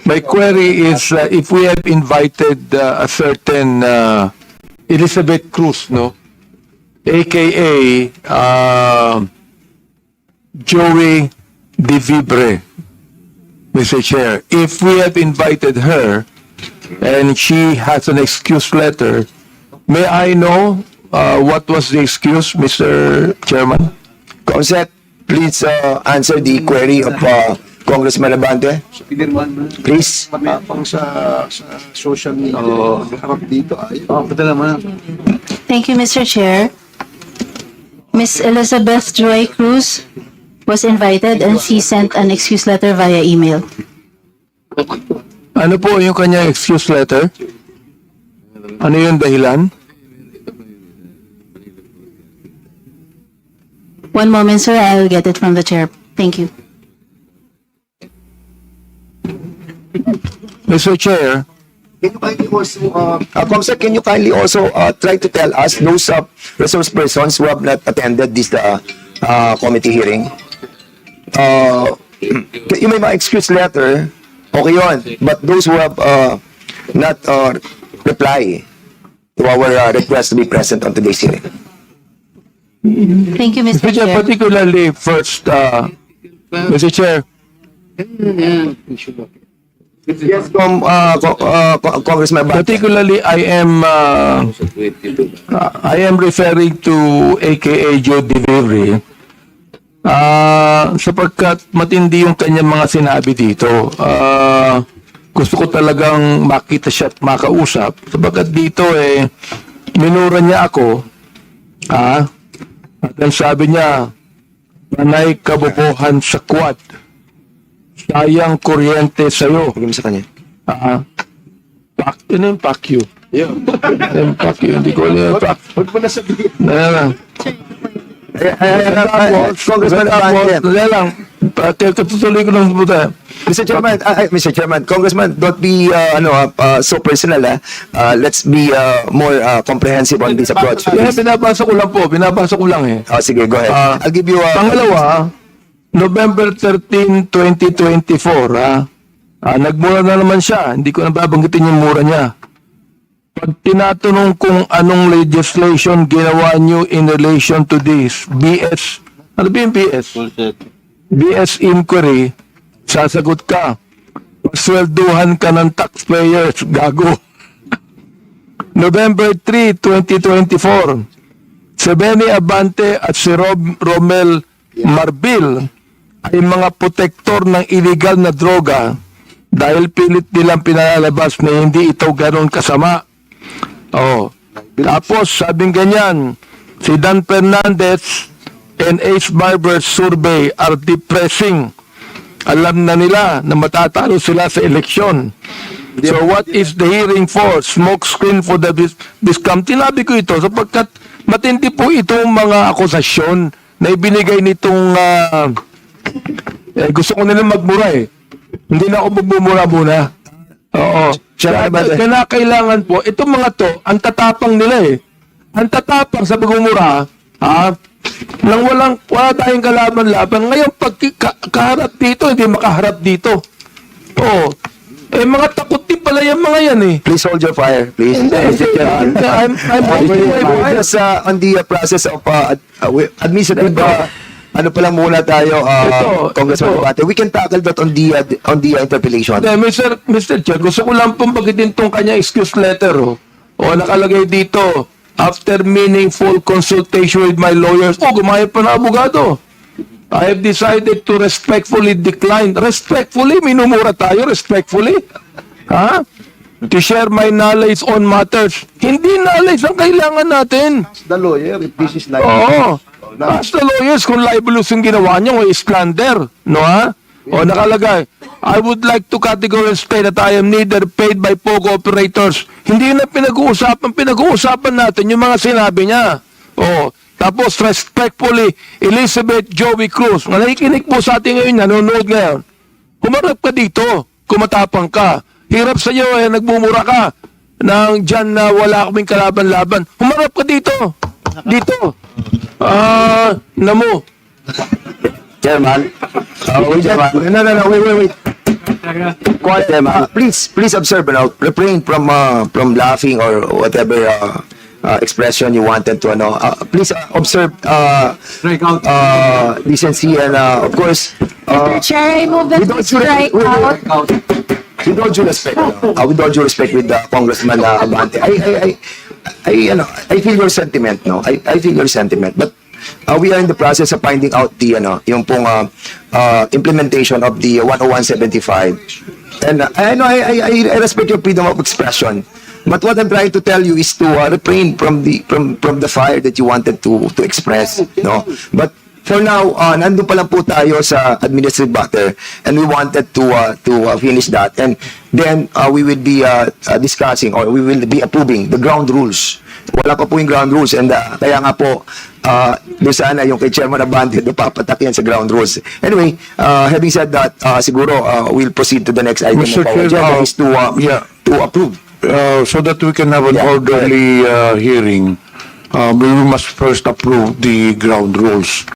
My query is if we have invited a certain Elizabeth Cruz, no, aka Joey De Vibre, Mr. Chair. If we have invited her and she has an excuse letter, may I know what was the excuse, Mr. Chairman? Consent, please answer the query of Congressman Abante. Please. Matapang sa social media. Harap dito. Padala mo na. Thank you, Mr. Chair. Miss Elizabeth Joy Cruz was invited and she sent an excuse letter via email. Ano po yung kanya excuse letter? Ano yung dahilan? One moment, sir. I'll get it from the chair. Thank you. Mr. Chair, Can you kindly also, Comsec, can you kindly also try to tell us those resource persons who have not attended this committee hearing? You may ma-excuse letter, okay yun. But those who have not reply to our request to be present on today's hearing. Thank you, Mr. Mr. Chair, Chair. particularly first, Mr. Chair, Yes, Congressman Abante. particularly I am referring to AKA Joe De Vibre sapagkat matindi yung kanyang mga sinabi dito. Gusto ko talagang makita siya at makausap sapagkat dito minura niya ako at ang sabi niya panay kabobohan sa quad, sayang kuryente sa'yo. Bigyan mo sa kanya. Ano yung pack you? Yeah. Yung pack you, hindi ko alam yung pack. Huwag mo na sabihin. Congressman Abante. Katutuloy ko lang puta. Mr. Chairman, Congressman, don't be so personal. Let's be more comprehensive on this approach. Kaya binabasa ko lang eh. Sige, go ahead. I'll give you Pangalawa, November 13, 2024, nagmura na naman siya. Hindi ko na babanggitin yung mura niya. Pag tinatanong kung anong legislation ginawa niyo in relation to this, BS, ano ba yung BS? BS inquiry, sasagot ka. Paswelduhan ka ng taxpayers, gago. November 3, 2024, si Benny Abante at si Romel Marbil ay mga protektor ng illegal na droga dahil pilit nilang pinalalabas na hindi ito ganoon kasama. Tapos sabing ganyan, si Dan Fernandez and Ace Barber's survey are depressing. Alam na nila na matatalo sila sa eleksyon. So what is the hearing for? Smoke screen for the discount. Tinabi ko ito sapagkat matindi po itong mga akusasyon na ibinigay nitong gusto ko nilang magmura eh. Hindi na ako magbumura muna. Oo. Kaya kailangan po, itong mga to, ang tatapang nila eh. Ang tatapang sa pagmumura, nang wala tayong kalaban-laban. Ngayon, pag kaharap dito, hindi makaharap dito. Oo. Mga takot din pala yung mga yan eh. Please hold your fire, please. I'm holding my fire. Just on the process of administrative, ano pa lang muna tayo, Congressman Abante. We can tackle that on the interpellation. Mr. Chair, gusto ko lang pong bagitin tong kanya excuse letter. Nakalagay dito, after meaningful consultation with my lawyers, gumayad pa na abogado. I have decided to respectfully decline. Respectfully? Minumura tayo, respectfully? To share my knowledge on matters. Hindi knowledge ang kailangan natin. The lawyer, if this is like... Ask the lawyers kung libelous yung ginawa niyo o slander. No, nakalagay, I would like to categorically state that I am neither paid by POGO operators. Hindi na pinag-uusapan. Pinag-uusapan natin yung mga sinabi niya. Tapos respectfully, Elizabeth Joey Cruz. Nakikinig po sa atin ngayon, nanonood ngayon. Humarap ka dito, kumatapang ka. Hirap sa iyo, nagmumura ka. Nang dyan na wala kaming kalaban-laban. Humarap ka dito. Dito. Namo. Chairman. Wait, Chairman. No, wait. Quiet, Chairman. Please observe, refrain from laughing or whatever expression you wanted to, please observe, decency and, of course, Chair, I move that with all we due strike out. with all due respect, with all due respect with Congressman Abante, I feel your sentiment, no? I feel your sentiment, but we are in the process of finding out the, yung pong implementation of the 10175. And I respect your freedom of expression. But what I'm trying to tell you is to refrain from the fire that you wanted to express, no? But for now, nandun pa lang po tayo sa administrative matter, and we wanted to finish that, and then we will be discussing, or we will be approving the ground rules. Wala pa po yung ground rules, and kaya nga po doon sana yung kay Chairman Abante papatak yan sa ground rules. Anyway, having said that, siguro we'll proceed to the next item Mr. of our Chair, agenda is to approve. So that we can have an Yeah, orderly hearing, we must first approve the ground rules.